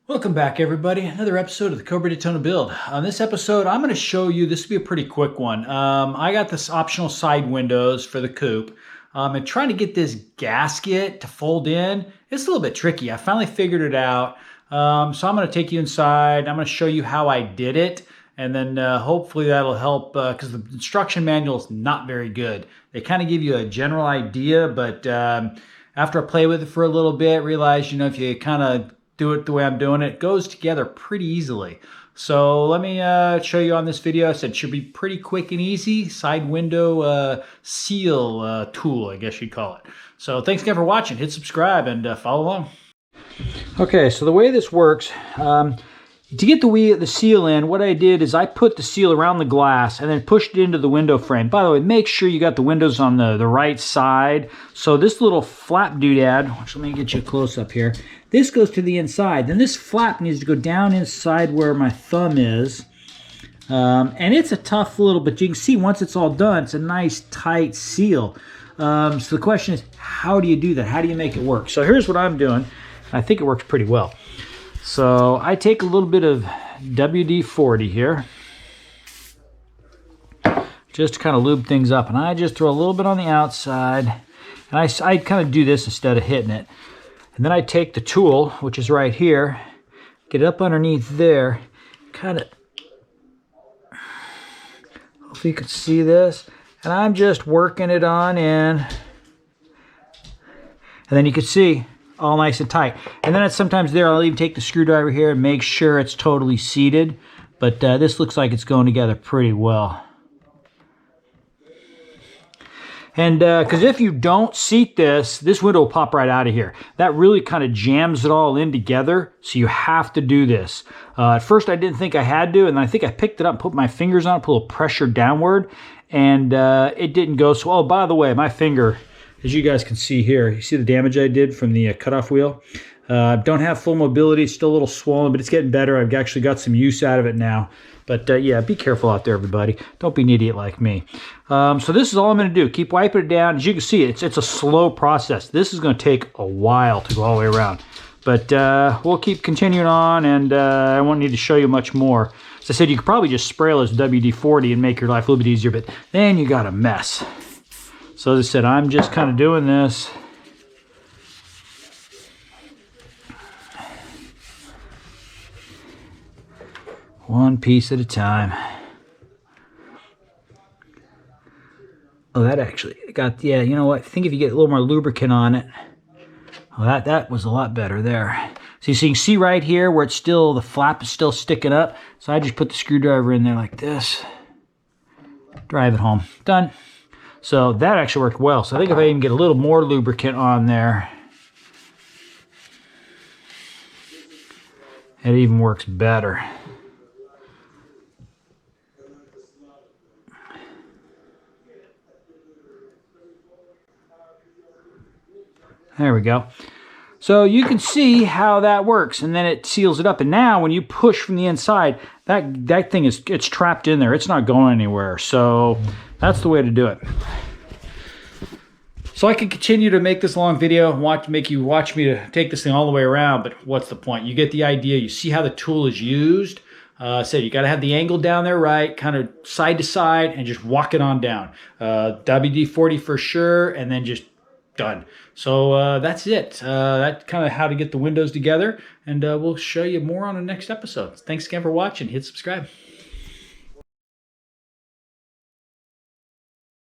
Welcome back, everybody. Another episode of the Cobra Daytona build. On this episode, I'm going to show you, this will be a pretty quick one. I got this optional side windows for the coupe. And trying to get this gasket to fold in, it's a little bit tricky. I finally figured it out. So I'm going to take you inside. I'm going to show you how I did it. And then hopefully that'll help because the instruction manual is not very good. They kind of give you a general idea, but after I play with it for a little bit, realize, if you kind of do it the way I'm doing it, it goes together pretty easily. So let me show you on this video. I said it should be pretty quick and easy. Side window seal tool, I guess you'd call it. So thanks again for watching. Hit subscribe and follow along. Okay, so the way this works, to get the seal in, what I did is I put the seal around the glass and then pushed it into the window frame. By the way, make sure you got the windows on the right side. So this little flap doodad, which let me get you close up here. This goes to the inside. Then this flap needs to go down inside where my thumb is. And it's a tough little, but you can see once it's all done, it's a nice tight seal. So the question is, how do you do that? How do you make it work? So here's what I'm doing. I think it works pretty well. So I take a little bit of WD-40 here, just to kind of lube things up. And I just throw a little bit on the outside. And I kind of do this instead of hitting it. And then I take the tool, which is right here, get it up underneath there, kind of, hopefully you can see this. And I'm just working it on in. And then you can see, all nice and tight. And then sometimes there, I'll even take the screwdriver here and make sure it's totally seated. But this looks like it's going together pretty well. And because if you don't seat this window will pop right out of here. That really kind of jams it all in together, so you have to do this. At first I didn't think I had to, and I think I picked it up and put my fingers on it, put a little pressure downward, and it didn't go so. Oh, by the way, my finger, as you guys can see here, you see the damage I did from the cutoff wheel? Don't have full mobility, it's still a little swollen, but it's getting better. I've actually got some use out of it now. But yeah, be careful out there, everybody. Don't be an idiot like me. So this is all I'm going to do. Keep wiping it down. As you can see, it's a slow process. This is going to take a while to go all the way around. But we'll keep continuing on, and I won't need to show you much more. As I said, you could probably just spray all this WD-40 and make your life a little bit easier, but then you got a mess. So as I said, I'm just kind of doing this. One piece at a time. Oh, that actually got, yeah, you know what? I think if you get a little more lubricant on it, well, that was a lot better there. So you can see right here where it's still, the flap is still sticking up. So I just put the screwdriver in there like this. Drive it home. Done. So that actually worked well. So I think if I even get a little more lubricant on there, it even works better. There we go. So you can see how that works, and then it seals it up. And now when you push from the inside, that thing it's trapped in there. It's not going anywhere. So that's the way to do it. So I could continue to make this long video, make you watch me to take this thing all the way around, but what's the point? You get the idea. You see how the tool is used. So you got to have the angle down there right, kind of side to side, and just walk it on down. WD-40 for sure, and then just done. So that's it. That's kind of how to get the windows together, and we'll show you more on the next episode. Thanks again for watching. Hit subscribe.